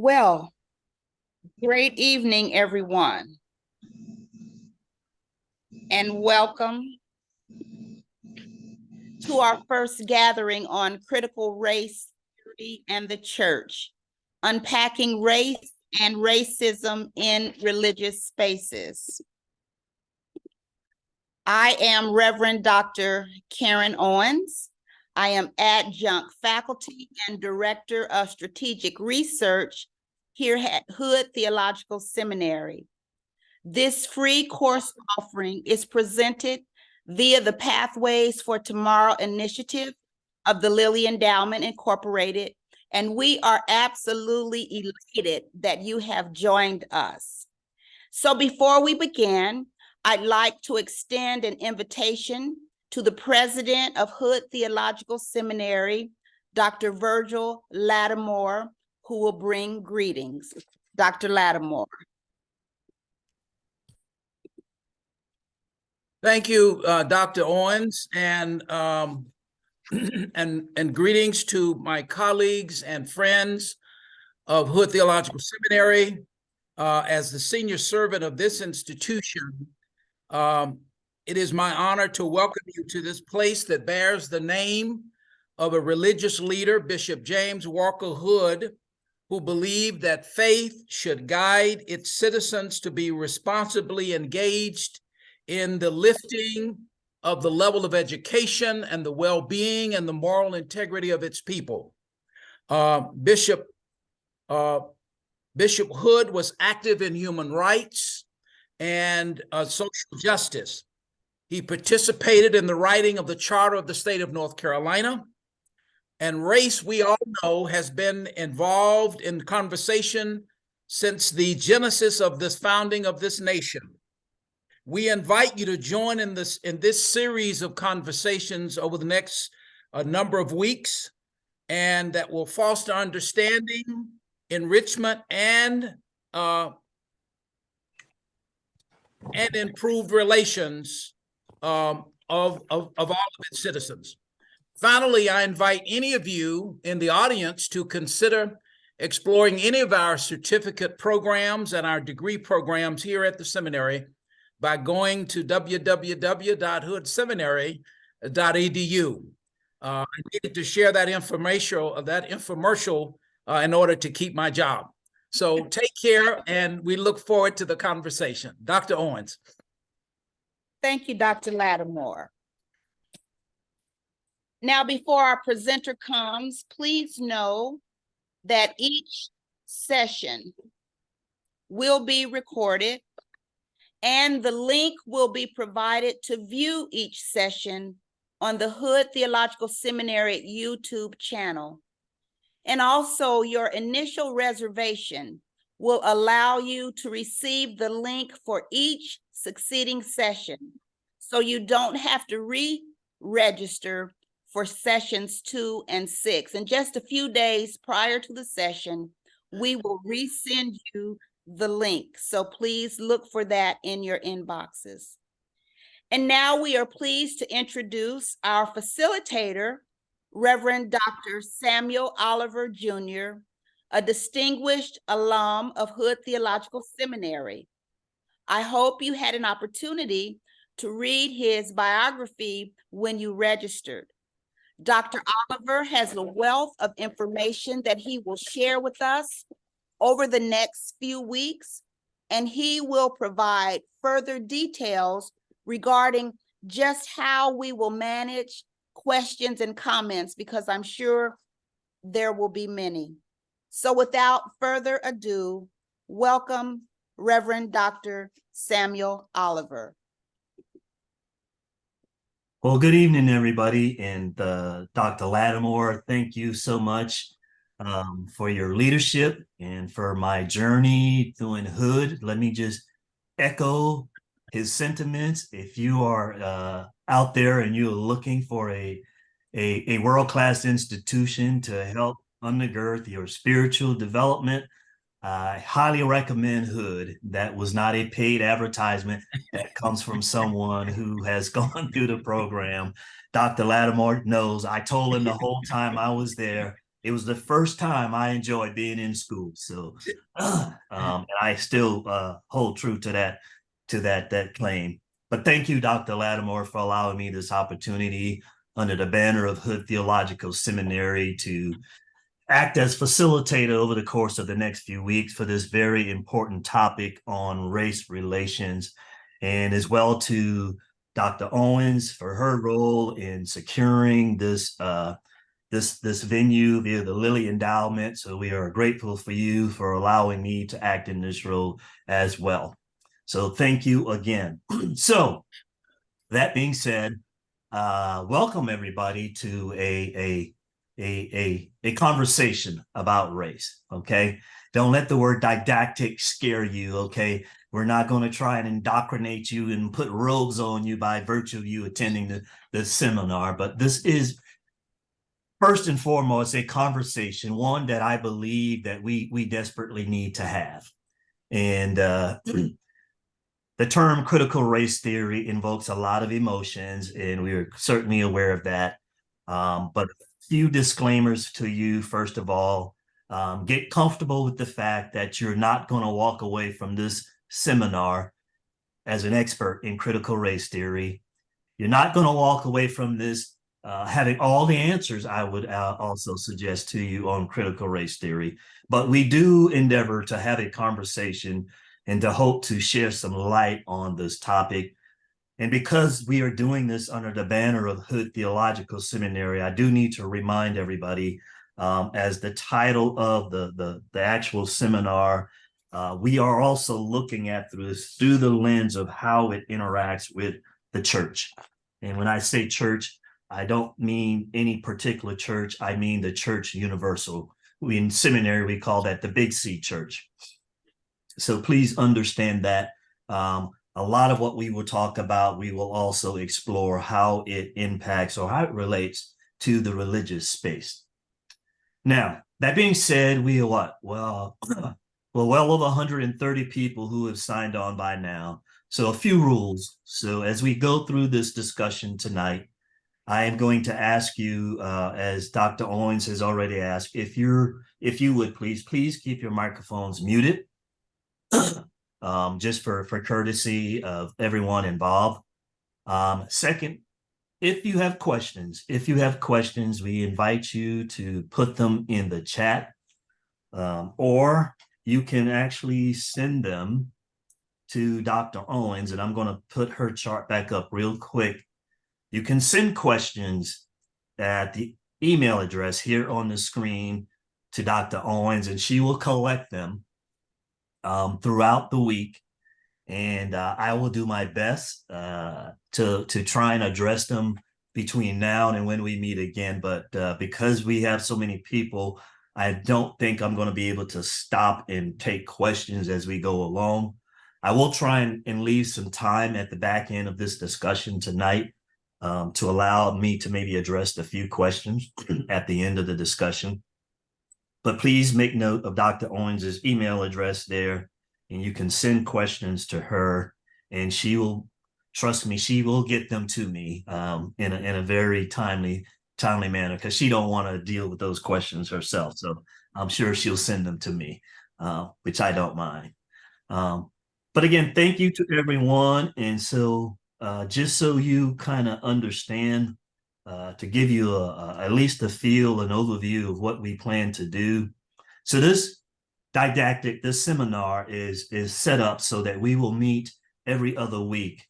Well, great evening, everyone, and welcome to our first gathering on critical race theory and the church, unpacking race and racism in religious spaces. I am Reverend Dr. Karen Owens. I am adjunct faculty and director of strategic research here at Hood Theological Seminary. This free course offering is presented via the Pathways for Tomorrow initiative of the Lilly Endowment Incorporated, and we are absolutely elated that you have joined us. So before we begin, I'd like to extend an invitation to the president of Hood Theological Seminary, Dr. Virgil Lattimore, who will bring greetings. Dr. Lattimore. Thank you, Dr. Owens, and greetings to my colleagues and friends of Hood Theological Seminary. As the senior servant of this institution, it is my honor to welcome you to this place that bears the name of a religious leader, Bishop James Walker Hood, who believed that faith should guide its citizens to be responsibly engaged in the lifting of the level of education and the well-being and the moral integrity of its people. Bishop Hood was active in human rights and social justice. He participated in the writing of the Charter of the State of North Carolina. And race, we all know, has been involved in conversation since the genesis of this founding of this nation. We invite you to join in this series of conversations over the next number of weeks, and that will foster understanding, enrichment, and improved relations of all of its citizens. Finally, I invite any of you in the audience to consider exploring any of our certificate programs and our degree programs here at the seminary by going to www.hoodseminary.edu. I needed to share that infomercial in order to keep my job. So take care, and we look forward to the conversation. Dr. Owens. Thank you, Dr. Lattimore. Now, before our presenter comes, please know that each session will be recorded, and the link will be provided to view each session on the Hood Theological Seminary YouTube channel. And also, your initial reservation will allow you to receive the link for each succeeding session, so you don't have to re-register for sessions 2 and 6. And just a few days prior to the session, we will resend you the link. So please look for that in your inboxes. And now we are pleased to introduce our facilitator, Reverend Dr. Samuel Oliver Jr., a distinguished alum of Hood Theological Seminary. I hope you had an opportunity to read his biography when you registered. Dr. Oliver has a wealth of information that he will share with us over the next few weeks, and he will provide further details regarding just how we will manage questions and comments, because I'm sure there will be many. So without further ado, welcome Reverend Dr. Samuel Oliver. Well, good evening, everybody. And Dr. Lattimore, thank you so much for your leadership and for my journey through Hood. Let me just echo his sentiments. If you are out there and you're looking for a world-class institution to help undergird your spiritual development, I highly recommend Hood. That was not a paid advertisement. That comes from someone who has gone through the program. Dr. Lattimore knows. I told him the whole time I was there, It was the first time I enjoyed being in school. So, and I still hold true to that claim. But thank you, Dr. Lattimore, for allowing me this opportunity under the banner of Hood Theological Seminary to act as facilitator over the course of the next few weeks for this very important topic on race relations, and as well to Dr. Owens for her role in securing this this venue via the Lilly Endowment. So we are grateful for you for allowing me to act in this role as well. So thank you again. So that being said, welcome everybody to a conversation about race. Okay, don't let the word didactic scare you. Okay, we're not going to try and indoctrinate you and put robes on you by virtue of you attending the seminar, but this is first and foremost a conversation, one that I believe that we desperately need to have. And the term critical race theory invokes a lot of emotions, and we're certainly aware of that. But a few disclaimers to you. First of all, get comfortable with the fact that you're not going to walk away from this seminar as an expert in critical race theory. You're not going to walk away from this having all the answers, I would also suggest to you, on critical race theory. But we do endeavor to have a conversation and to hope to share some light on this topic. And because we are doing this under the banner of Hood Theological Seminary, I do need to remind everybody, as the title of the actual seminar, we are also looking at through the lens of how it interacts with the church. And when I say church, I don't mean any particular church. I mean the church universal. In seminary, we call that the Big C church. So please understand that a lot of what we will talk about, we will also explore how it impacts or how it relates to the religious space. Now, that being said, we are what? Well, well over 130 people who have signed on by now. So a few rules. So as we go through this discussion tonight, I am going to ask you, as Dr. Owens has already asked, if you would please keep your microphones muted, just for courtesy of everyone involved. Second, if you have questions, we invite you to put them in the chat, or you can actually send them to Dr. Owens, and I'm going to put her chart back up real quick. You can send questions at the email address here on the screen to Dr. Owens, and she will collect them throughout the week. And I will do my best to try and address them between now and when we meet again. But because we have so many people, I don't think I'm going to be able to stop and take questions as we go along. I will try and leave some time at the back end of this discussion tonight to allow me to maybe address a few questions at the end of the discussion. But please make note of Dr. Owens's email address there, and you can send questions to her, and she will, trust me, she will get them to me in a very timely manner, because she don't want to deal with those questions herself. So I'm sure she'll send them to me, which I don't mind. But again, thank you to everyone. And so just so you kind of understand, to give you at least a feel, an overview of what we plan to do. So this seminar is set up so that we will meet every other week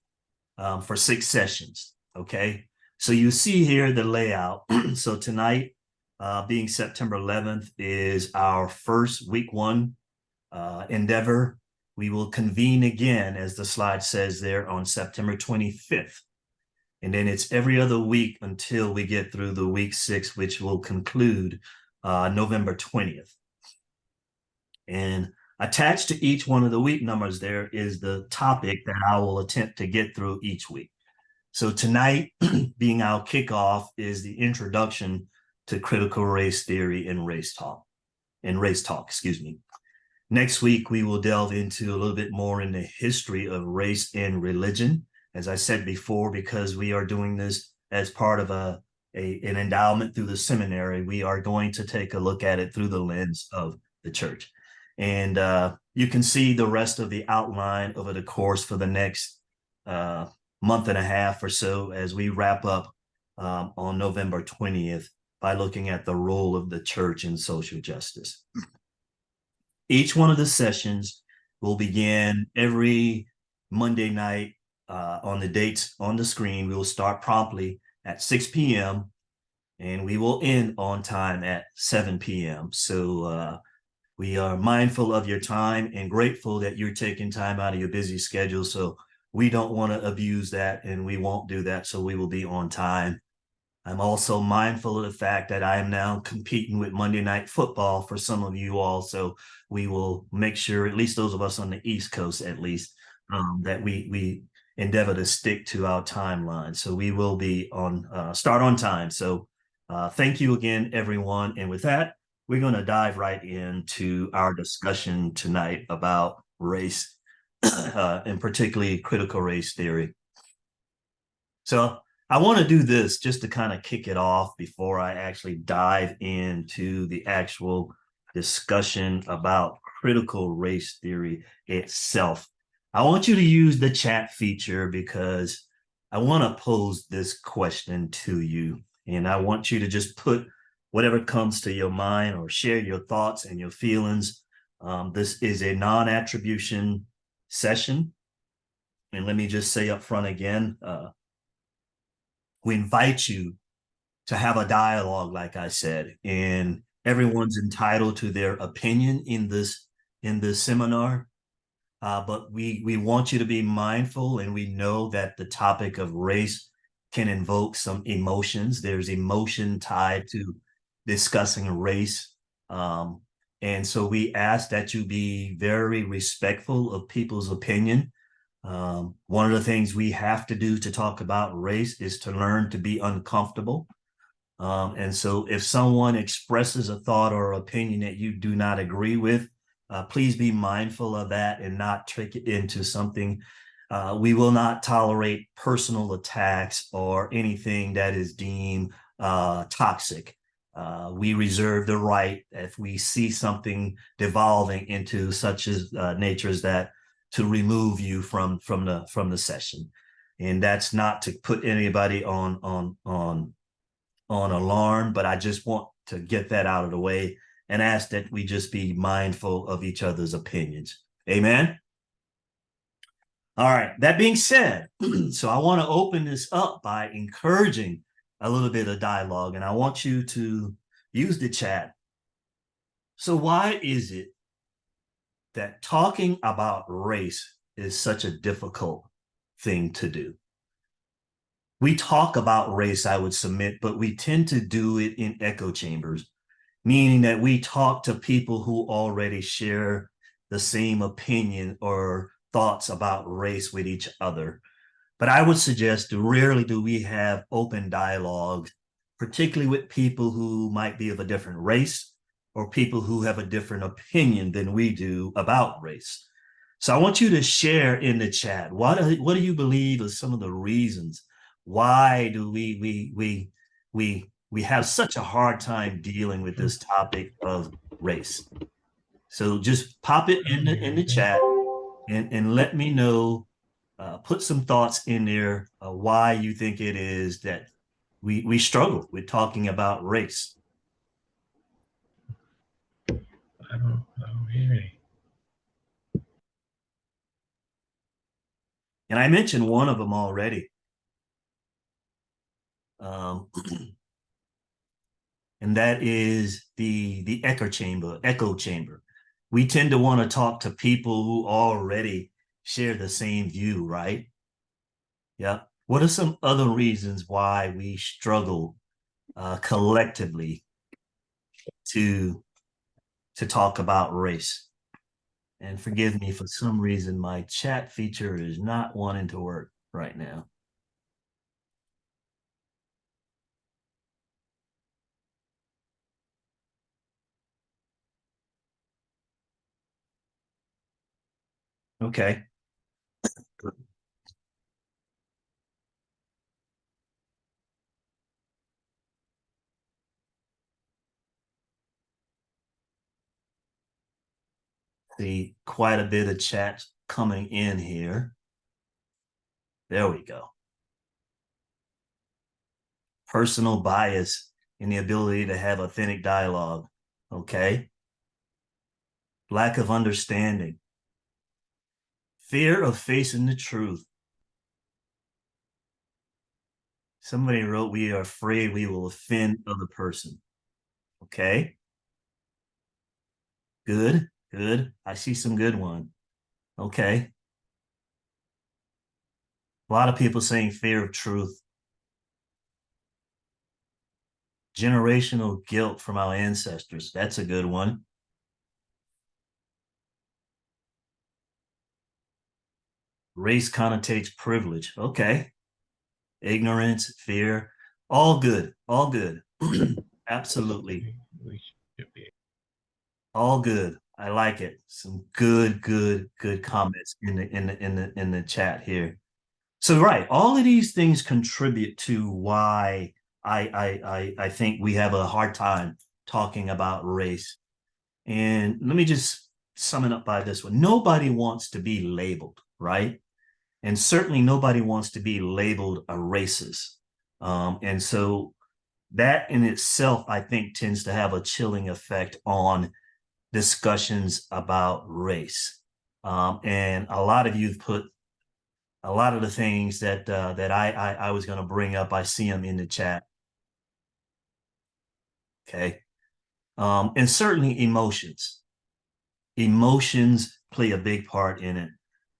for 6 sessions. Okay, so you see here the layout. So tonight, being September 11th, is our first week 1 endeavor. We will convene again, as the slide says there, on September 25th. And then it's every other week until we get through the week 6, which will conclude November 20th. And attached to each one of the week numbers there is the topic that I will attempt to get through each week. So tonight, being our kickoff, is the introduction to critical race theory and race talk, excuse me. Next week, we will delve into a little bit more in the history of race and religion. As I said before, because we are doing this as part of a an endowment through the seminary, we are going to take a look at it through the lens of the church. And you can see the rest of the outline over the course for the next month and a half or so as we wrap up on November 20th by looking at the role of the church in social justice. Each one of the sessions will begin every Monday night on the dates on the screen. We will start promptly at 6 p.m. and we will end on time at 7 p.m. So we are mindful of your time and grateful that you're taking time out of your busy schedule. So we don't want to abuse that, and we won't do that. So we will be on time. I'm also mindful of the fact that I am now competing with Monday Night Football for some of you all. So we will make sure, at least those of us on the East Coast, at least, that we endeavor to stick to our timeline. So we will be on start on time. So thank you again, everyone. And with that, we're going to dive right into our discussion tonight about race, and particularly critical race theory. So I want to do this just to kind of kick it off before I actually dive into the actual discussion about critical race theory itself. I want you to use the chat feature because I want to pose this question to you, and I want you to just put whatever comes to your mind or share your thoughts and your feelings. This is a non-attribution session. And let me just say up front again, we invite you to have a dialogue, like I said, and everyone's entitled to their opinion in this seminar. But we want you to be mindful, and we know that the topic of race can invoke some emotions. There's emotion tied to discussing race. And so we ask that you be very respectful of people's opinion. One of the things we have to do to talk about race is to learn to be uncomfortable. And so if someone expresses a thought or opinion that you do not agree with, please be mindful of that and not trick it into something. We will not tolerate personal attacks or anything that is deemed toxic. We reserve the right, if we see something devolving into such as nature as that, to remove you from the session. And that's not to put anybody on alarm, but I just want to get that out of the way and ask that we just be mindful of each other's opinions. Amen. All right, that being said, so I want to open this up by encouraging a little bit of dialogue, and I want you to use the chat. So why is it that talking about race is such a difficult thing to do? We talk about race, I would submit, but we tend to do it in echo chambers, meaning that we talk to people who already share the same opinion or thoughts about race with each other. But I would suggest rarely do we have open dialogue, particularly with people who might be of a different race or people who have a different opinion than we do about race. So I want you to share in the chat. What do you believe are some of the reasons why do we have such a hard time dealing with this topic of race? So just pop it in the chat and let me know. Put some thoughts in there why you think it is that we struggle with talking about race. I don't hear any. And I mentioned one of them already. And that is the echo chamber. We tend to want to talk to people who already share the same view, right? Yeah. What are some other reasons why we struggle collectively to talk about race? And forgive me, for some reason, my chat feature is not wanting to work right now. Okay. See quite a bit of chat coming in here. There we go. Personal bias and the ability to have authentic dialogue. Okay. Lack of understanding. Fear of facing the truth. Somebody wrote, we are afraid we will offend other person. Okay. Good, good. I see some good one. Okay. A lot of people saying fear of truth. Generational guilt from our ancestors. That's a good one. Race connotates privilege. Okay. Ignorance, fear, all good, all good. Absolutely. We should be. All good. I like it. Some good comments in the chat here. So right, all of these things contribute to why I think we have a hard time talking about race. And let me just sum it up by this one. Nobody wants to be labeled, right? And certainly nobody wants to be labeled a racist. And so that in itself, I think, tends to have a chilling effect on discussions about race. And a lot of you've put a lot of the things that that I was going to bring up. I see them in the chat. Okay. And certainly emotions. Emotions play a big part in it.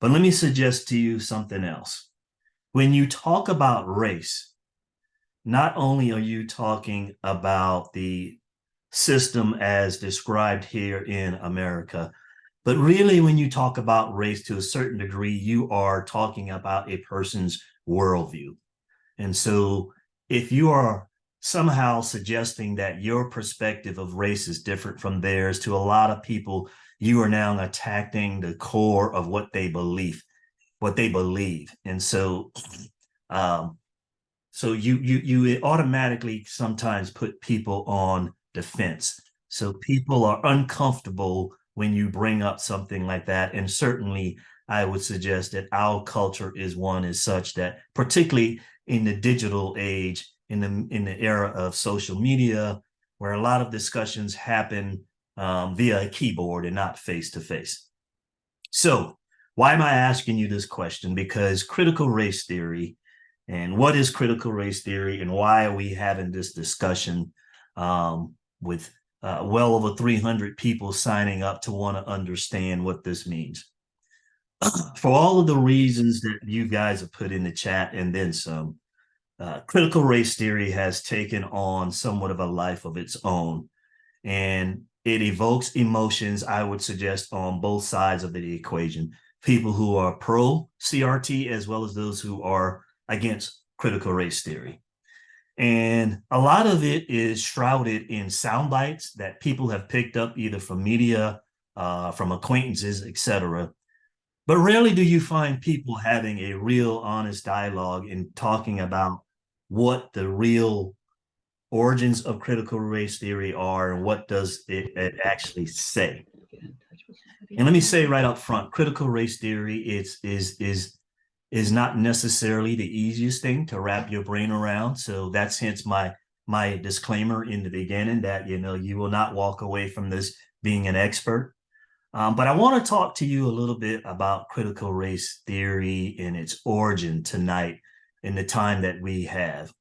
But let me suggest to you something else. When you talk about race, not only are you talking about the system as described here in America, but really when you talk about race to a certain degree, you are talking about a person's worldview. And so if you are somehow suggesting that your perspective of race is different from theirs, to a lot of people, you are now attacking the core of what they believe. And so so you automatically sometimes put people on defense. So people are uncomfortable when you bring up something like that. And certainly I would suggest that our culture is one as such that, particularly in the digital age, in the era of social media, where a lot of discussions happen via a keyboard and not face to face. So why am I asking you this question? Because critical race theory, and what is critical race theory, and why are we having this discussion with well over 300 people signing up to want to understand what this means? For all of the reasons that you guys have put in the chat and then some, critical race theory has taken on somewhat of a life of its own, and it evokes emotions, I would suggest, on both sides of the equation. People who are pro CRT as well as those who are against critical race theory. And a lot of it is shrouded in sound bites that people have picked up either from media, from acquaintances, etc. But rarely do you find people having a real honest dialogue and talking about what the real origins of critical race theory are and what does it actually say. And let me say right up front, critical race theory is not necessarily the easiest thing to wrap your brain around. So that's hence my disclaimer in the beginning that, you know, you will not walk away from this being an expert. But I want to talk to you a little bit about critical race theory and its origin tonight in the time that we have.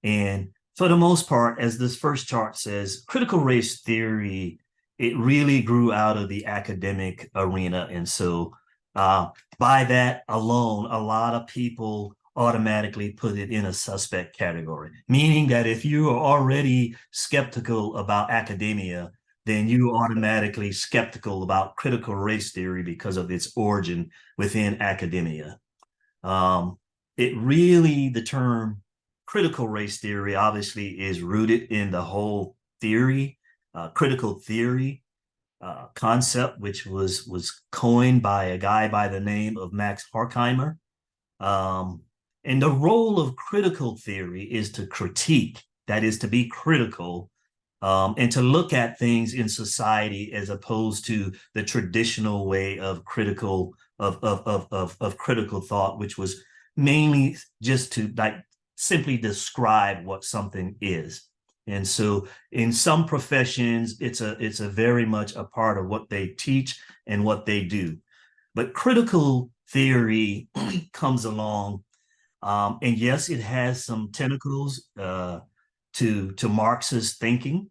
And for the most part, as this first chart says, critical race theory, it really grew out of the academic arena. And so by that alone, a lot of people automatically put it in a suspect category, meaning that if you are already skeptical about academia, then you automatically skeptical about critical race theory because of its origin within academia. It really, the term critical race theory obviously is rooted in the whole theory, critical theory concept, which was coined by a guy by the name of Max Horkheimer. And the role of critical theory is to critique, that is to be critical and to look at things in society as opposed to the traditional way of critical critical thought, which was mainly just to like simply describe what something is. And so in some professions, it's a very much a part of what they teach and what they do. But critical theory comes along, and yes, it has some tentacles to Marxist thinking.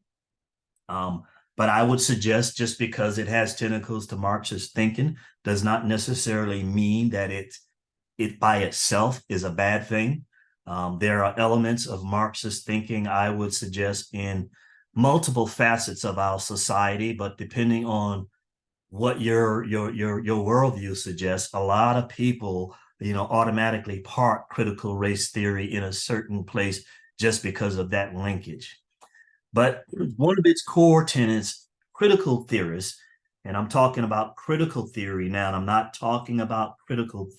But I would suggest just because it has tentacles to Marxist thinking does not necessarily mean that it by itself is a bad thing. There are elements of Marxist thinking, I would suggest, in multiple facets of our society, but depending on what your worldview suggests, a lot of people, automatically park critical race theory in a certain place just because of that linkage. But one of its core tenets, critical theorists, and I'm talking about critical theory now, and I'm not talking about critical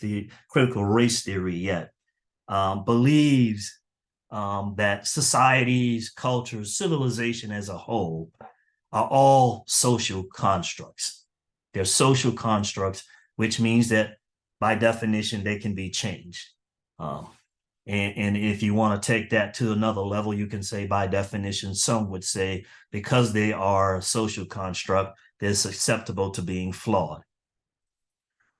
race theory yet, believes that societies, cultures, civilization as a whole are all social constructs. They're social constructs, which means that by definition, they can be changed. And if you want to take that to another level, you can say by definition, some would say because they are a social construct, they're susceptible to being flawed.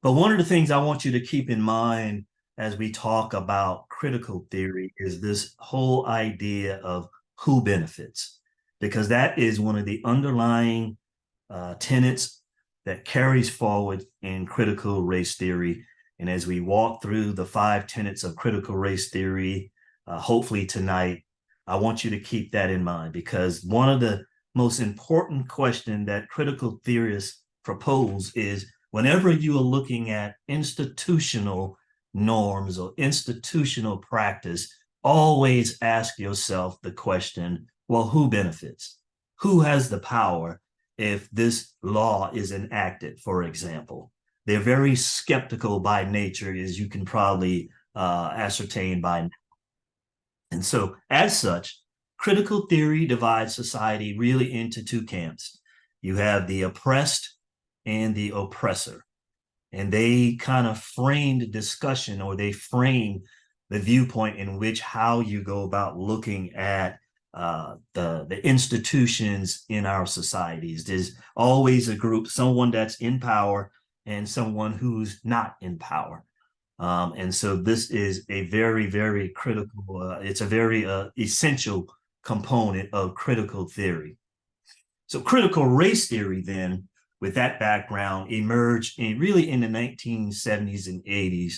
But one of the things I want you to keep in mind as we talk about critical theory is this whole idea of who benefits, because that is one of the underlying tenets that carries forward in critical race theory. And as we walk through the 5 tenets of critical race theory, hopefully tonight, I want you to keep that in mind, because one of the most important questions that critical theorists propose is whenever you are looking at institutional norms or institutional practice, always ask yourself the question, well, who benefits? Who has the power if this law is enacted, for example? They're very skeptical by nature, as you can probably ascertain by now. And so, as such, critical theory divides society really into 2 camps. You have the oppressed and the oppressor. And they kind of frame the discussion, or they frame the viewpoint in which how you go about looking at the institutions in our societies. There's always a group, someone that's in power and someone who's not in power. And so this is a very, very critical, it's a very essential component of critical theory. So critical race theory then, with that background, emerged really in the 1970s and 80s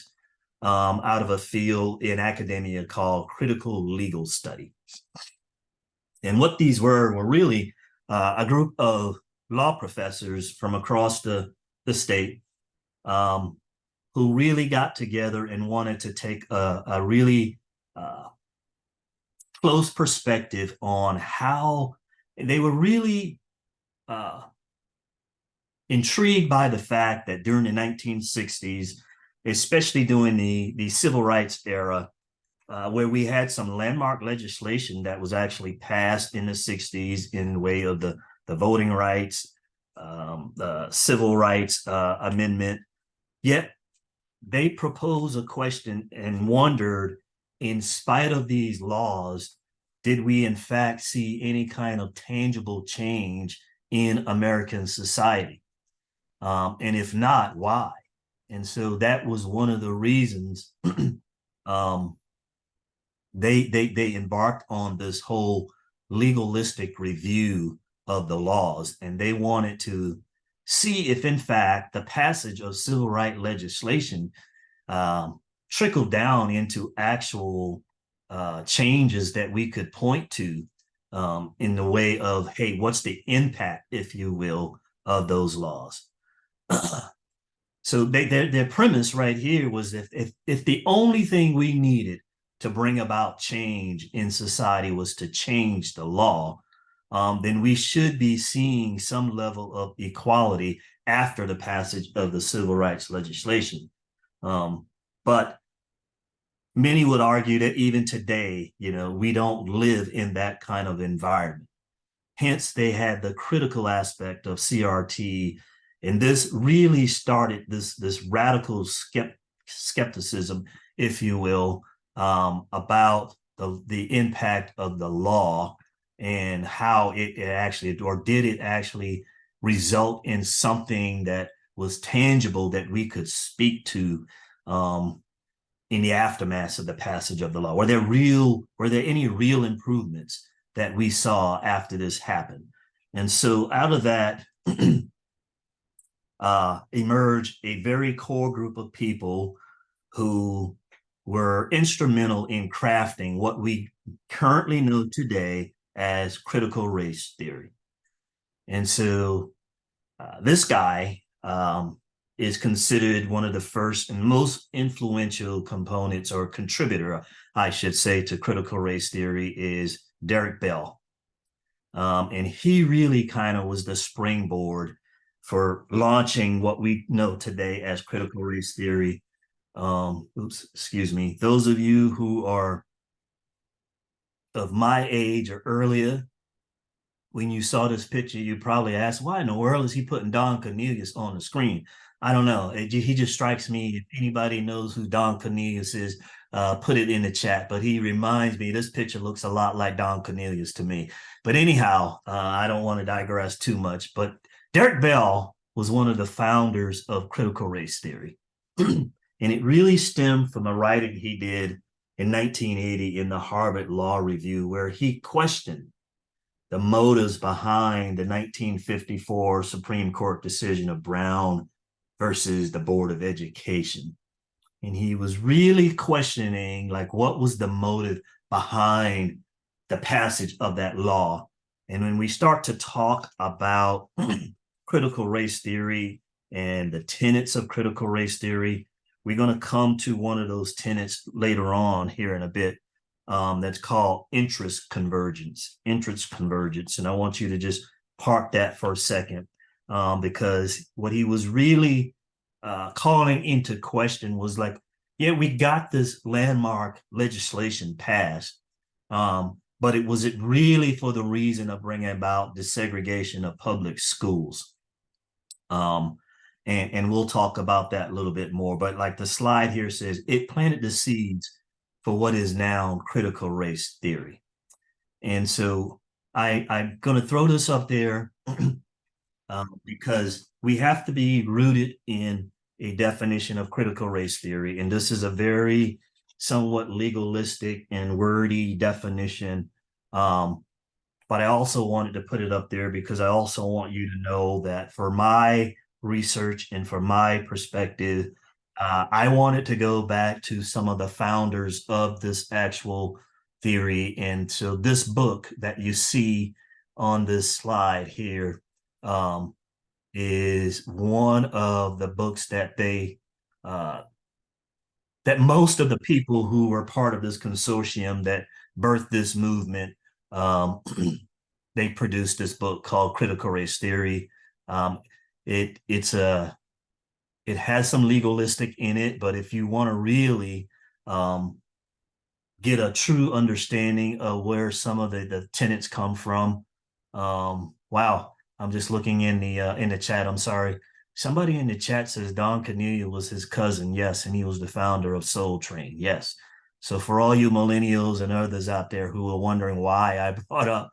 out of a field in academia called critical legal study. And what these were really a group of law professors from across the state who really got together and wanted to take a really close perspective on how they were really intrigued by the fact that during the 1960s, especially during the civil rights era, where we had some landmark legislation that was actually passed in the 60s in the way of the voting rights, the civil rights amendment, yet they proposed a question and wondered, in spite of these laws, did we in fact see any kind of tangible change in American society? And if not, why? And so that was one of the reasons they embarked on this whole legalistic review of the laws, and they wanted to see if in fact the passage of civil rights legislation trickled down into actual changes that we could point to in the way of, hey, what's the impact, if you will, of those laws? So their premise right here was if the only thing we needed to bring about change in society was to change the law, then we should be seeing some level of equality after the passage of the civil rights legislation. But many would argue that even today, we don't live in that kind of environment. hence they had the critical aspect of CRT. And this really started this radical skepticism, if you will, about the impact of the law and how it actually, or did it actually result in something that was tangible that we could speak to in the aftermath of the passage of the law? Were there any real improvements that we saw after this happened? And so out of that emerged a very core group of people who were instrumental in crafting what we currently know today as critical race theory. And so this guy is considered one of the first and most influential components, or contributor, I should say, to critical race theory is Derek Bell. And he really kind of was the springboard for launching what we know today as critical race theory. Excuse me. Those of you who are of my age or earlier, when you saw this picture, you probably asked, why in the world is he putting Don Cornelius on the screen? I don't know. He just strikes me. If anybody knows who Don Cornelius is, put it in the chat. But he reminds me, this picture looks a lot like Don Cornelius to me. But anyhow, I don't want to digress too much. But Derek Bell was one of the founders of critical race theory. And it really stemmed from a writing he did in 1980 in the Harvard Law Review, where he questioned the motives behind the 1954 Supreme Court decision of Brown versus the Board of Education. And he was really questioning, like, what was the motive behind the passage of that law? And when we start to talk about critical race theory and the tenets of critical race theory, we're going to come to one of those tenets later on here in a bit. That's called interest convergence. And I want you to just park that for a second, because what he was really calling into question was like, yeah, we got this landmark legislation passed, but was it really for the reason of bringing about desegregation of public schools? And we'll talk about that a little bit more. But like the slide here says, it planted the seeds for what is now critical race theory. And so I'm going to throw this up there because we have to be rooted in a definition of critical race theory. And this is a very somewhat legalistic and wordy definition. But I also wanted to put it up there because I also want you to know that for my research and for my perspective, I wanted to go back to some of the founders of this actual theory. And so this book that you see on this slide here is one of the books that that most of the people who were part of this consortium that birthed this movement, they produced this book called Critical Race Theory. It has some legalistic in it, but if you want to really get a true understanding of where some of the tenets come from, wow, I'm just looking in the chat. I'm sorry. Somebody in the chat says Don Cornelius was his cousin. Yes, and he was the founder of Soul Train. Yes. So for all you millennials and others out there who are wondering why I brought up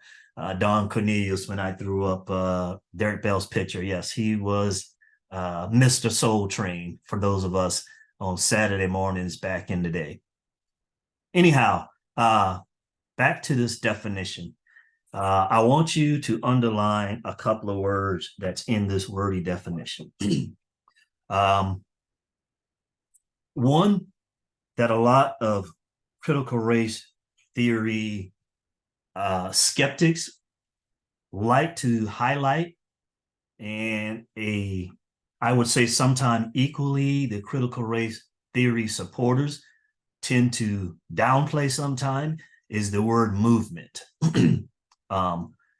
Don Cornelius when I threw up Derek Bell's picture, yes, he was Mr. Soul Train for those of us on Saturday mornings back in the day. Anyhow, back to this definition. I want you to underline a couple of words that's in this wordy definition. One that a lot of critical race theory skeptics like to highlight, and I would say sometimes equally the critical race theory supporters tend to downplay sometimes, is the word movement.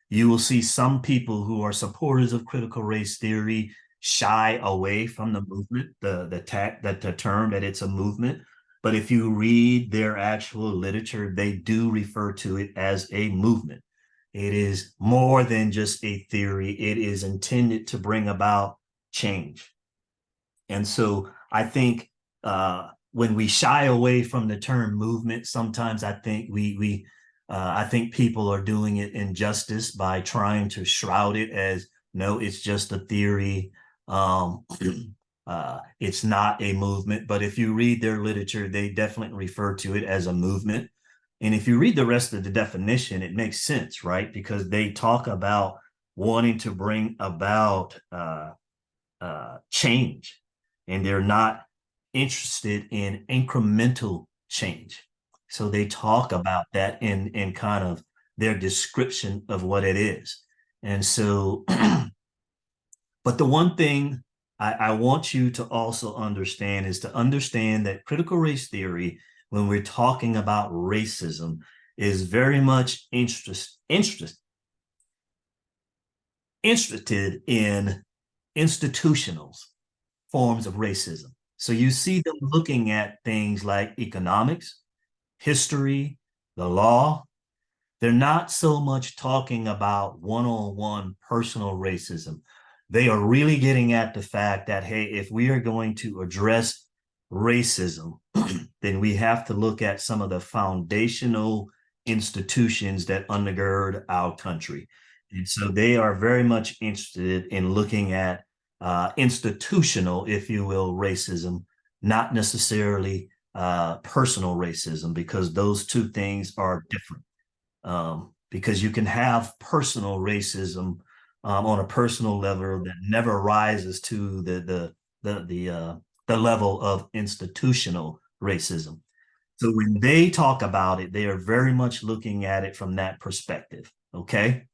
You will see some people who are supporters of critical race theory shy away from the movement, the term that it's a movement. But if you read their actual literature, they do refer to it as a movement. It is more than just a theory. It is intended to bring about change. And so I think when we shy away from the term movement, sometimes I think I think people are doing it injustice by trying to shroud it as, no, it's just a theory. It's not a movement. But if you read their literature, they definitely refer to it as a movement. And if you read the rest of the definition, it makes sense, right? Because they talk about wanting to bring about change, and they're not interested in incremental change. So they talk about that in kind of their description of what it is. And so, but the one thing I want you to also understand is to understand that critical race theory, when we're talking about racism, is very much interested in institutional forms of racism. So you see them looking at things like economics, history, the law. They're not so much talking about one-on-one personal racism. They are really getting at the fact that, hey, if we are going to address racism, then we have to look at some of the foundational institutions that undergird our country. And so they are very much interested in looking at institutional, if you will, racism, not necessarily personal racism, because those two things are different. Because you can have personal racism on a personal level that never rises to the level of institutional racism. So when they talk about it, they are very much looking at it from that perspective. Okay.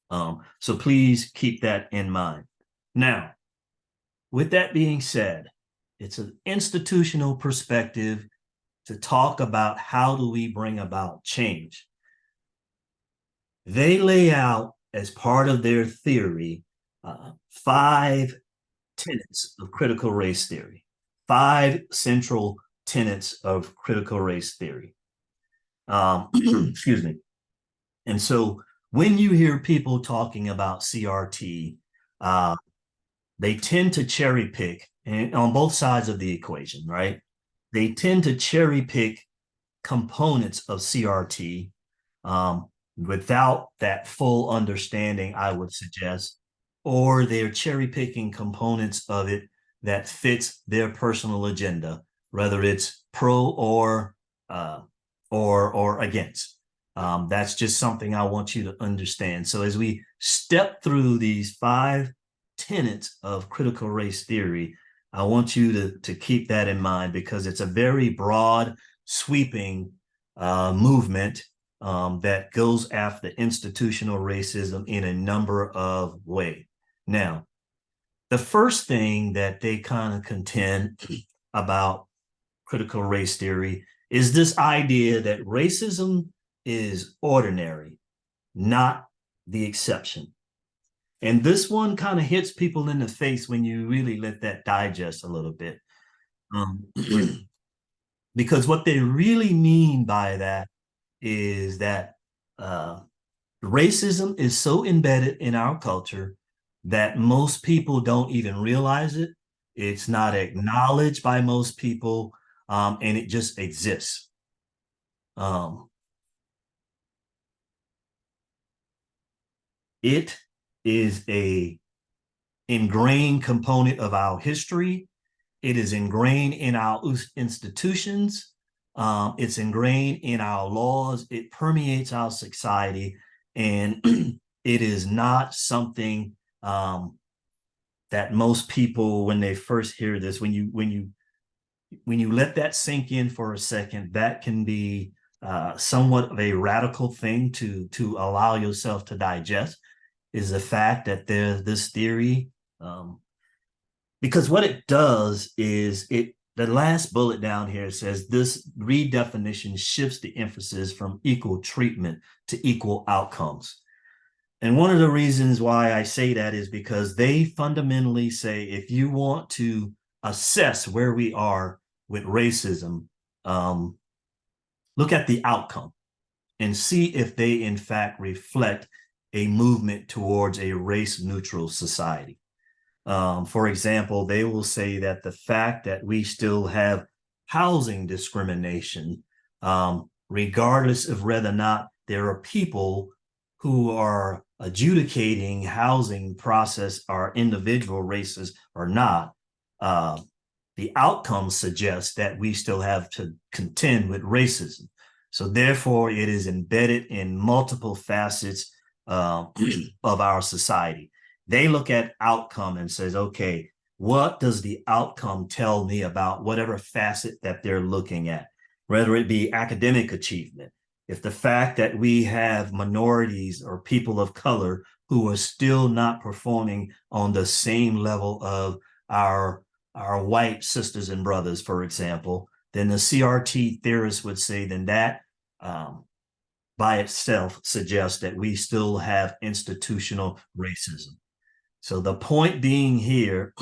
So please keep that in mind. Now, with that being said, it's an institutional perspective to talk about how do we bring about change. They lay out as part of their theory 5 tenets of critical race theory, 5 central tenets of critical race theory. Excuse me. And so when you hear people talking about CRT, they tend to cherry pick, and on both sides of the equation, right? They tend to cherry pick components of CRT without that full understanding, I would suggest, or they're cherry picking components of it that fits their personal agenda, whether it's pro or against. That's just something I want you to understand. So as we step through these 5 tenets of critical race theory, I want you to keep that in mind, because it's a very broad, sweeping movement that goes after institutional racism in a number of ways. Now, the first thing that they kind of contend about critical race theory is this idea that racism is ordinary, not the exception. And this one kind of hits people in the face when you really let that digest a little bit. Because what they really mean by that is that racism is so embedded in our culture that most people don't even realize it. It's not acknowledged by most people, and it just exists. It is a ingrained component of our history. It is ingrained in our institutions. It's ingrained in our laws. It permeates our society, and it is not something that most people, when they first hear this, when you let that sink in for a second, that can be somewhat of a radical thing to allow yourself to digest, is the fact that there's this theory. Because what it does is the last bullet down here says this redefinition shifts the emphasis from equal treatment to equal outcomes. And one of the reasons why I say that is because they fundamentally say, if you want to assess where we are with racism, look at the outcome. and see if they in fact reflect a movement towards a race-neutral society. For example, they will say that the fact that we still have housing discrimination, regardless of whether or not there are people who are adjudicating housing process are individual races or not, the outcome suggests that we still have to contend with racism. So therefore, it is embedded in multiple facets of our society. They look at outcome and says, okay, what does the outcome tell me about whatever facet that they're looking at, whether it be academic achievement? If the fact that we have minorities or people of color who are still not performing on the same level of our white sisters and brothers, for example, then the CRT theorists would say then that by itself suggests that we still have institutional racism. So the point being here,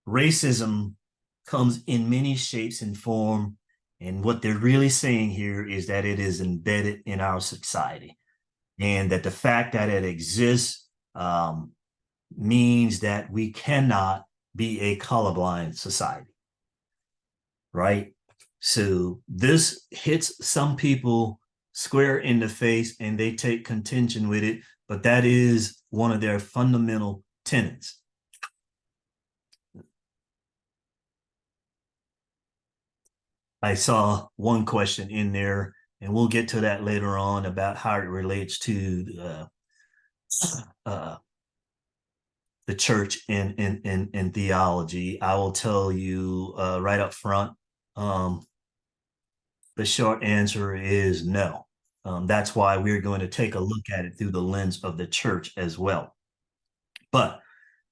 racism comes in many shapes and form. And what they're really saying here is that it is embedded in our society, and that the fact that it exists means that we cannot be a colorblind society, right? So this hits some people square in the face and they take contention with it, but that is one of their fundamental tenets. I saw one question in there, and we'll get to that later on about how it relates to the church in theology. I will tell you right up front, the short answer is no. That's why we're going to take a look at it through the lens of the church as well. But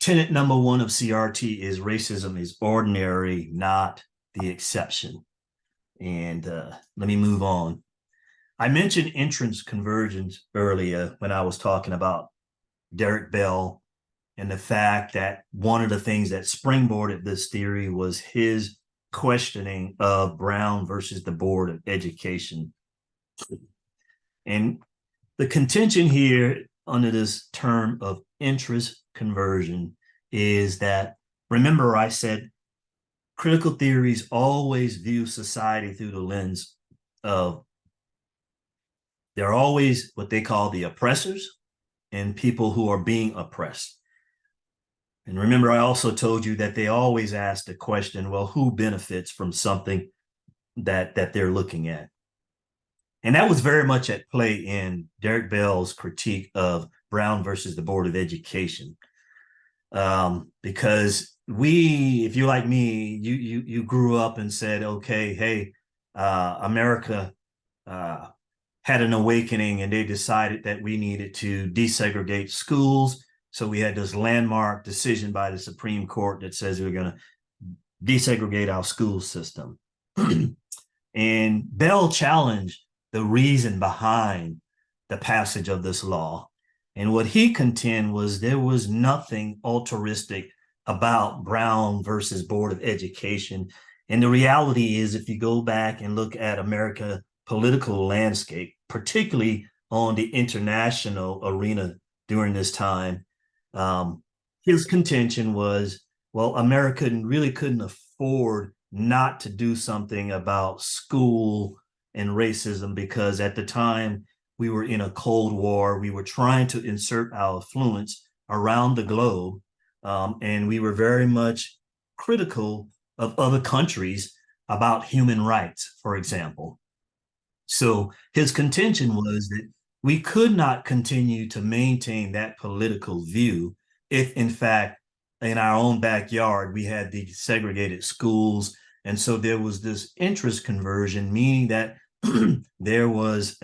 tenet number one of CRT is racism is ordinary, not the exception. And let me move on. I mentioned entrance conversions earlier when I was talking about Derek Bell and the fact that one of the things that springboarded this theory was his questioning of Brown versus the Board of Education. And the contention here under this term of interest conversion is that, remember I said critical theories always view society through the lens of, they're always what they call the oppressors and people who are being oppressed. And remember, I also told you that they always ask the question, well, who benefits from something that they're looking at? And that was very much at play in Derek Bell's critique of Brown versus the Board of Education. Because if you're like me, you grew up and said, okay, hey, America had an awakening and they decided that we needed to desegregate schools. So we had this landmark decision by the Supreme Court that says we're going to desegregate our school system. And Bell challenged the reason behind the passage of this law. And what he contended was there was nothing altruistic about Brown versus Board of Education. And the reality is, if you go back and look at America political landscape, particularly on the international arena during this time, his contention was, well, America really couldn't afford not to do something about school and racism, because at the time we were in a Cold War, we were trying to insert our influence around the globe, and we were very much critical of other countries about human rights, for example. So his contention was that we could not continue to maintain that political view if, in fact, in our own backyard, we had the segregated schools. And so there was this interest conversion, meaning that there was,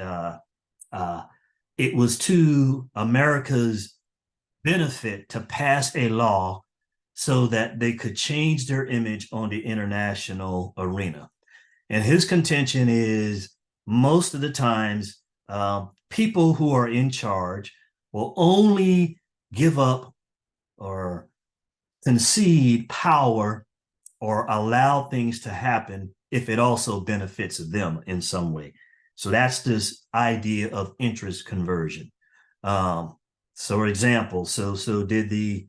it was to America's benefit to pass a law so that they could change their image on the international arena. And his contention is, most of the times, people who are in charge will only give up or concede power or allow things to happen if it also benefits them in some way. So that's this idea of interest conversion. So for example, so did the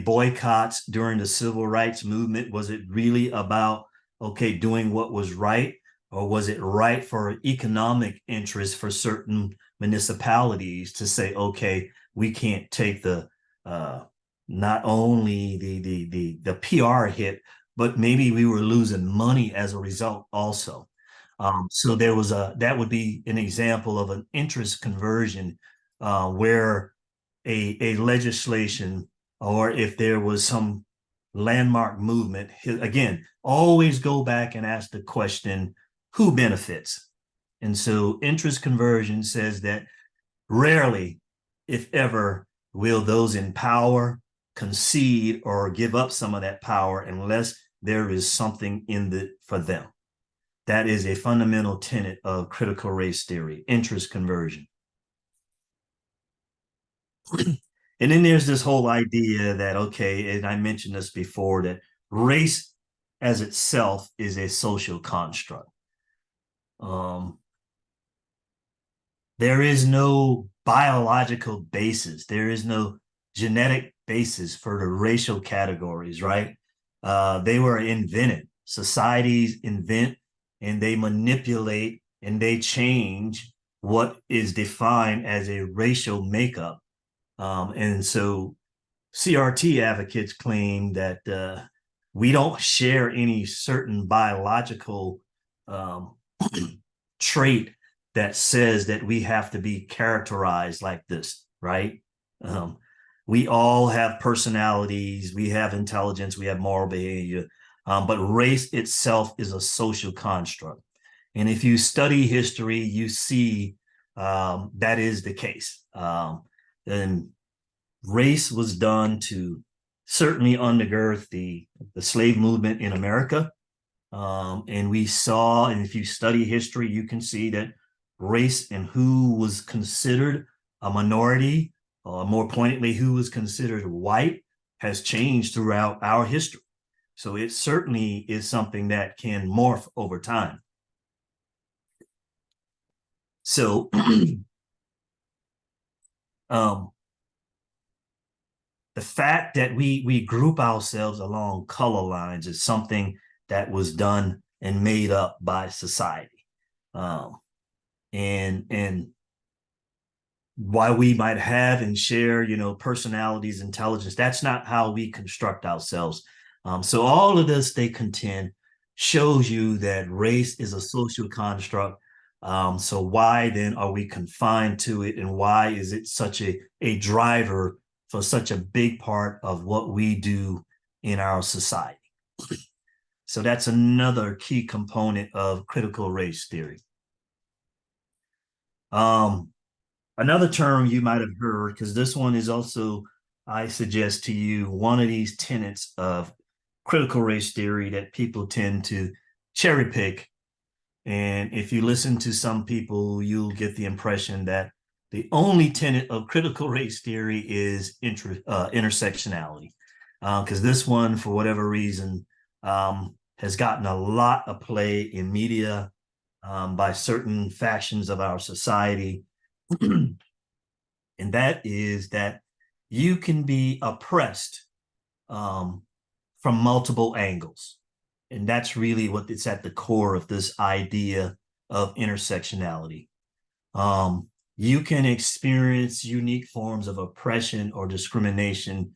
boycotts during the civil rights movement, was it really about, okay, doing what was right, or was it right for economic interest for certain municipalities to say, okay, we can't take the not only the PR hit, but maybe we were losing money as a result also. So there was that would be an example of an interest conversion, where a legislation, or if there was some landmark movement, again, always go back and ask the question, who benefits? And so interest conversion says that rarely, if ever, will those in power concede or give up some of that power unless there is something in it for them. That is a fundamental tenet of critical race theory, interest conversion. And then there's this whole idea that, okay, and I mentioned this before, that race as itself is a social construct. There is no biological basis. There is no genetic basis for the racial categories, right? They were invented. Societies invent and they manipulate and they change what is defined as a racial makeup. And so CRT advocates claim that we don't share any certain biological trait that says that we have to be characterized like this, right? We all have personalities, we have intelligence, we have moral behavior, but race itself is a social construct. And if you study history, you see that is the case. And race was done to certainly undergird the slave movement in America. And we saw, and if you study history, you can see that race and who was considered a minority, more pointedly, who was considered white, has changed throughout our history. So it certainly is something that can morph over time. So the fact that we group ourselves along color lines is something that was done and made up by society. And why we might have and share, personalities, intelligence, that's not how we construct ourselves. So all of this, they contend, shows you that race is a social construct. So why then are we confined to it, and why is it such a driver for such a big part of what we do in our society? So that's another key component of critical race theory. Another term you might have heard, because this one is also, I suggest to you, one of these tenets of critical race theory that people tend to cherry pick. And if you listen to some people, you'll get the impression that the only tenet of critical race theory is intersectionality. Because this one, for whatever reason, has gotten a lot of play in media by certain factions of our society. And that is that you can be oppressed from multiple angles. And that's really what it's at the core of this idea of intersectionality. You can experience unique forms of oppression or discrimination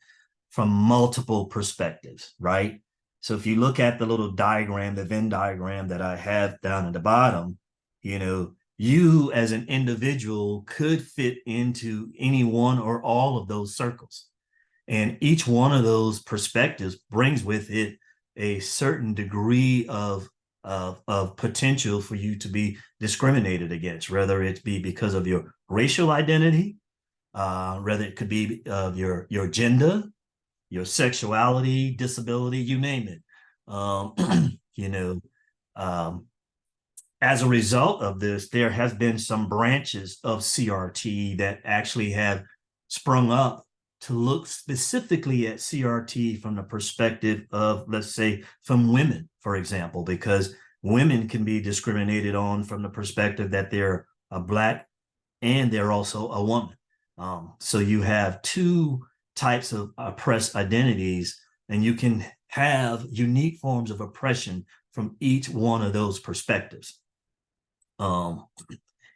from multiple perspectives, right? So if you look at the little diagram, the Venn diagram that I have down at the bottom, you as an individual could fit into any one or all of those circles. And each one of those perspectives brings with it a certain degree of potential for you to be discriminated against, whether it be because of your racial identity, whether it could be of your gender, your sexuality, disability, you name it. As a result of this, there has been some branches of CRT that actually have sprung up to look specifically at CRT from the perspective of, let's say, from women, for example, because women can be discriminated on from the perspective that they're a Black and they're also a woman. So you have two types of oppressed identities, and you can have unique forms of oppression from each one of those perspectives. And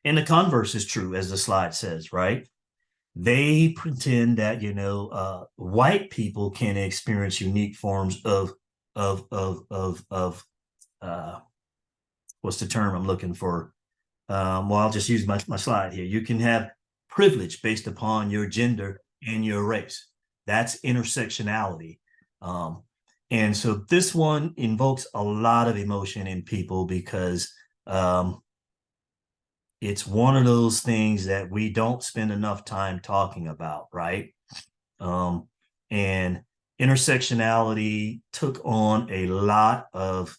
the converse is true, as the slide says, right? They pretend that, white people can experience unique forms of what's the term I'm looking for? Well, I'll just use my slide here. You can have privilege based upon your gender and your race. That's intersectionality. And so this one invokes a lot of emotion in people because it's one of those things that we don't spend enough time talking about, right? And intersectionality took on a lot of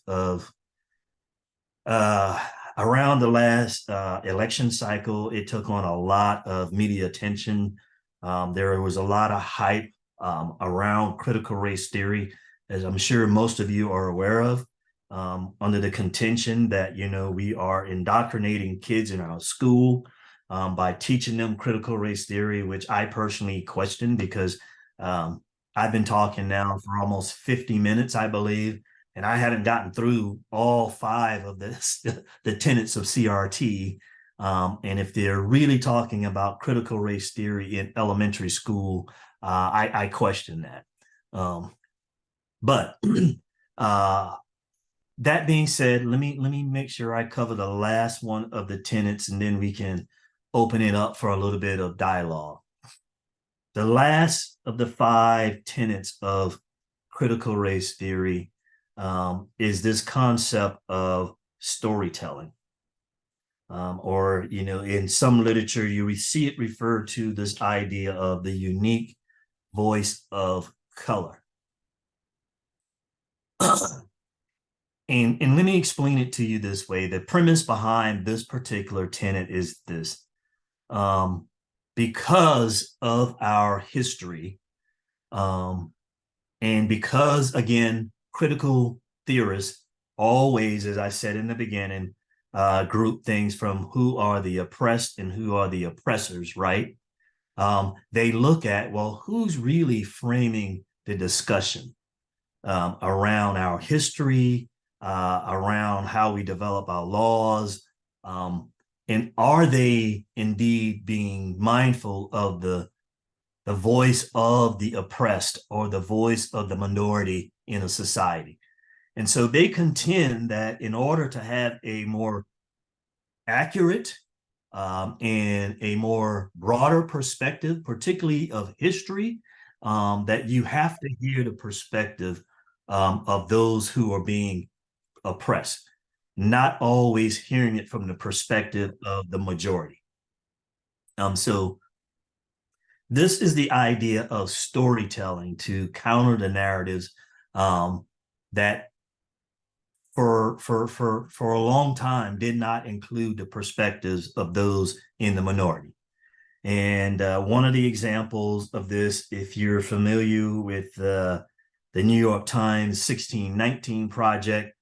around the last election cycle. It took on a lot of media attention. There was a lot of hype around critical race theory, as I'm sure most of you are aware of, under the contention that, we are indoctrinating kids in our school by teaching them critical race theory, which I personally question because I've been talking now for almost 50 minutes, I believe, and I haven't gotten through all 5 of the tenets of CRT. And if they're really talking about critical race theory in elementary school, I question that. But that being said, let me make sure I cover the last one of the tenets, and then we can open it up for a little bit of dialogue. The last of the 5 tenets of critical race theory is this concept of storytelling. Or, in some literature, you see it referred to this idea of the unique voice of color. And let me explain it to you this way. The premise behind this particular tenet is this. Because of our history, and because, again, critical theorists always, as I said in the beginning, group things from who are the oppressed and who are the oppressors, right? They look at, well, who's really framing the discussion around our history, around how we develop our laws, and are they indeed being mindful of the voice of the oppressed or the voice of the minority in a society? And so they contend that in order to have a more accurate and a more broader perspective, particularly of history, that you have to hear the perspective of those who are being oppressed, not always hearing it from the perspective of the majority. So this is the idea of storytelling to counter the narratives that for a long time did not include the perspectives of those in the minority. And one of the examples of this, if you're familiar with the New York Times 1619 Project,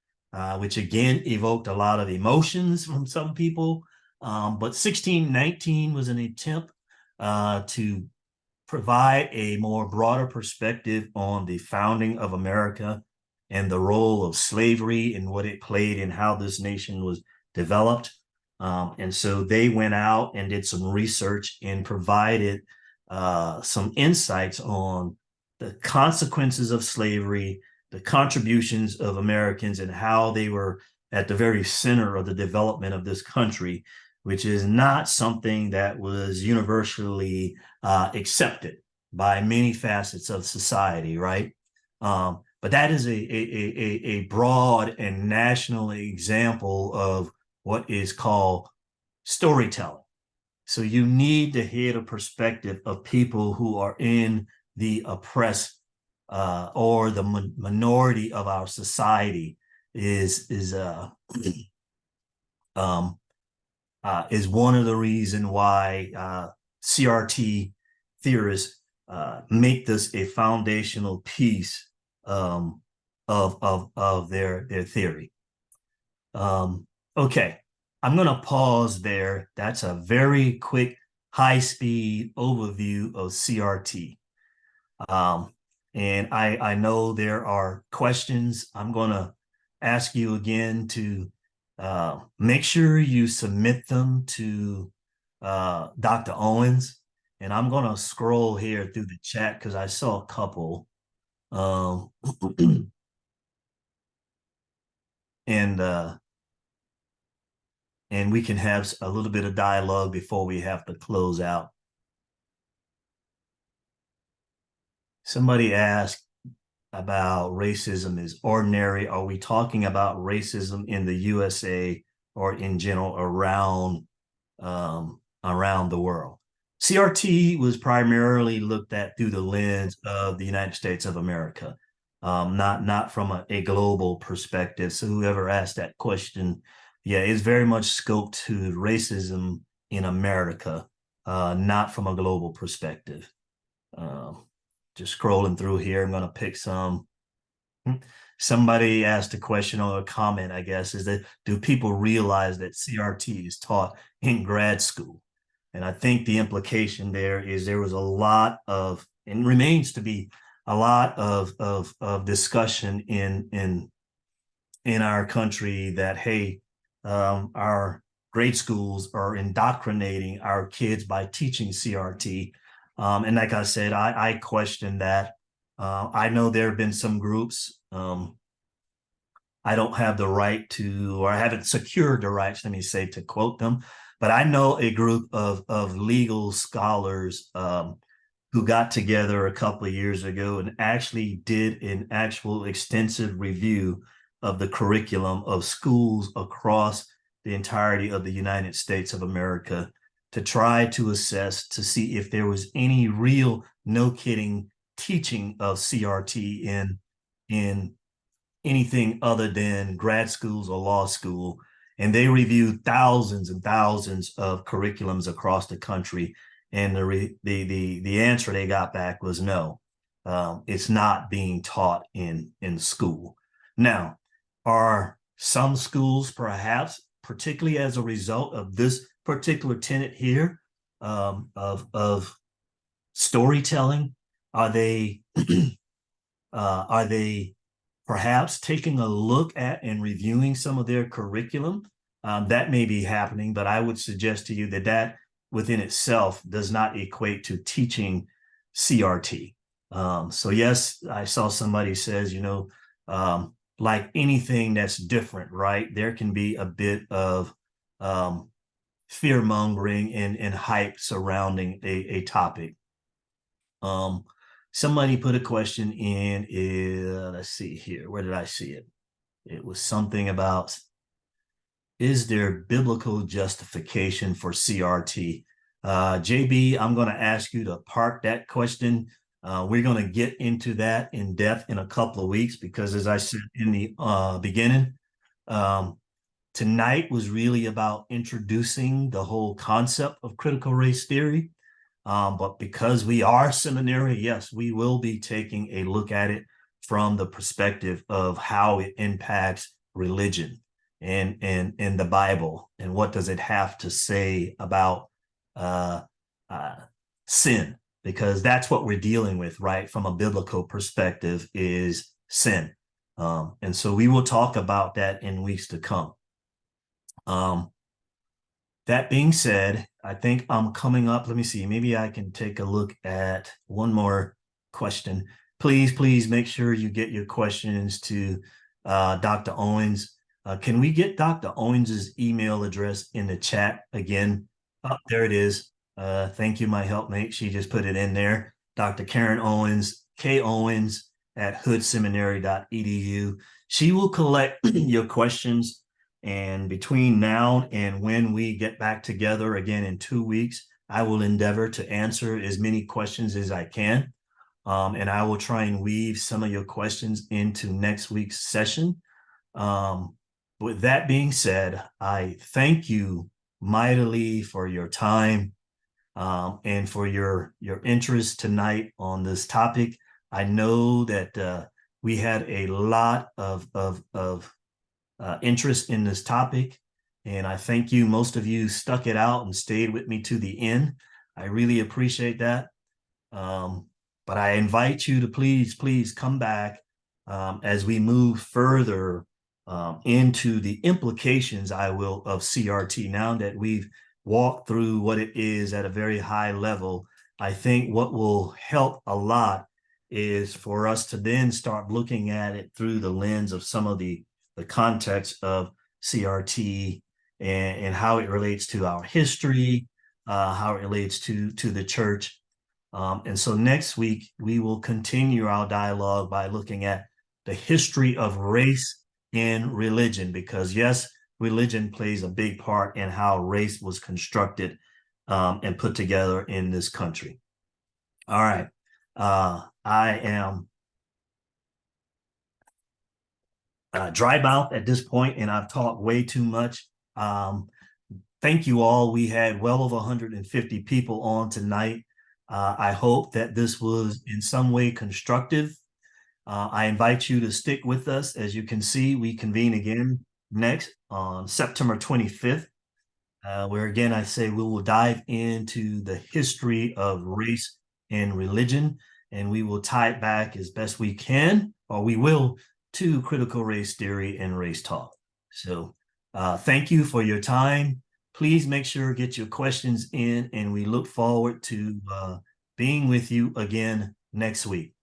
which again evoked a lot of emotions from some people. But 1619 was an attempt to provide a more broader perspective on the founding of America and the role of slavery and what it played in how this nation was developed. And so they went out and did some research and provided some insights on the consequences of slavery, the contributions of Americans, and how they were at the very center of the development of this country, which is not something that was universally accepted by many facets of society, right? But that is a broad and national example of what is called storytelling. So you need to hear the perspective of people who are in the oppressed or the minority of our society is one of the reasons why CRT theorists make this a foundational piece of their theory. Okay, I'm going to pause there. That's a very quick, high-speed overview of CRT. And I know there are questions. I'm going to ask you again to make sure you submit them to Dr. Owens. And I'm going to scroll here through the chat because I saw a couple. And we can have a little bit of dialogue before we have to close out. Somebody asked about racism is ordinary. Are we talking about racism in the USA or in general around the world? CRT was primarily looked at through the lens of the United States of America, not from a global perspective. So whoever asked that question, yeah, it's very much scoped to racism in America, not from a global perspective. Just scrolling through here, I'm going to pick some. Somebody asked a question or a comment, I guess, is that do people realize that CRT is taught in grad school? And I think the implication there is there was a lot of, and remains to be a lot of discussion in our country that, hey, our grade schools are indoctrinating our kids by teaching CRT. And like I said, I question that. I know there have been some groups. I don't have the right to, or I haven't secured the rights, let me say, to quote them. But I know a group of legal scholars who got together a couple of years ago and actually did an actual extensive review of the curriculum of schools across the entirety of the United States of America to try to assess to see if there was any real, no kidding, teaching of CRT in anything other than grad schools or law school. And they reviewed thousands and thousands of curriculums across the country. And the answer they got back was no, it's not being taught in school. Now, are some schools perhaps, particularly as a result of this particular tenet here of storytelling, are they perhaps taking a look at and reviewing some of their curriculum? That may be happening, but I would suggest to you that that within itself does not equate to teaching CRT. So yes, I saw somebody says, like anything that's different, right? There can be a bit of fear mongering and hype surrounding a topic. Somebody put a question in, let's see here, where did I see it? It was something about, is there biblical justification for CRT? JB, I'm going to ask you to park that question. We're going to get into that in depth in a couple of weeks because, as I said in the beginning, tonight was really about introducing the whole concept of critical race theory. But because we are seminary, yes, we will be taking a look at it from the perspective of how it impacts religion and the Bible, and what does it have to say about sin, because that's what we're dealing with, right? From a biblical perspective is sin. And so we will talk about that in weeks to come. That being said, I think I'm coming up. Let me see. Maybe I can take a look at one more question. Please make sure you get your questions to Dr. Owens. Can we get Dr. Owens's email address in the chat again? Oh, there it is. Thank you, my helpmate. She just put it in there. Dr. Karen Owens, kowens@hoodseminary.edu. She will collect your questions. And between now and when we get back together again in 2 weeks, I will endeavor to answer as many questions as I can. And I will try and weave some of your questions into next week's session. With that being said, I thank you mightily for your time. and for your interest tonight on this topic. I know that we had a lot of interest in this topic, and I thank you. Most of you stuck it out and stayed with me to the end. I really appreciate that. But I invite you to please come back as we move further into the implications, of CRT. Now that we've walked through what it is at a very high level, I think what will help a lot is for us to then start looking at it through the lens of some of the context of CRT and how it relates to our history, how it relates to the church. And so next week, we will continue our dialogue by looking at the history of race and religion, because yes, religion plays a big part in how race was constructed and put together in this country. All right. I am dry mouth at this point, and I've talked way too much. Thank you all. We had well over 150 people on tonight. I hope that this was in some way constructive. I invite you to stick with us. As you can see, we convene again next on September 25th, where again, I say we will dive into the history of race and religion, and we will tie it back as best we can, or we will, to critical race theory and race talk. So thank you for your time. Please make sure get your questions in, and we look forward to being with you again next week.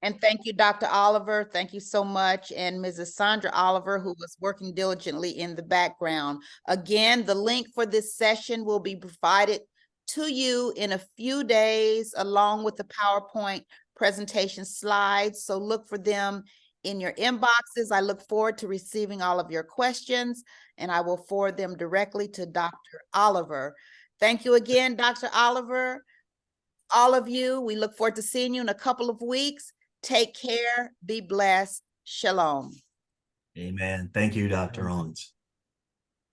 And thank you, Dr. Oliver. Thank you so much. And Mrs. Sandra Oliver, who was working diligently in the background. Again, the link for this session will be provided to you in a few days, along with the PowerPoint presentation slides. So look for them in your inboxes. I look forward to receiving all of your questions, and I will forward them directly to Dr. Oliver. Thank you again, Dr. Oliver. All of you, we look forward to seeing you in a couple of weeks. Take care. Be blessed. Shalom. Amen. Thank you, Dr. Owens.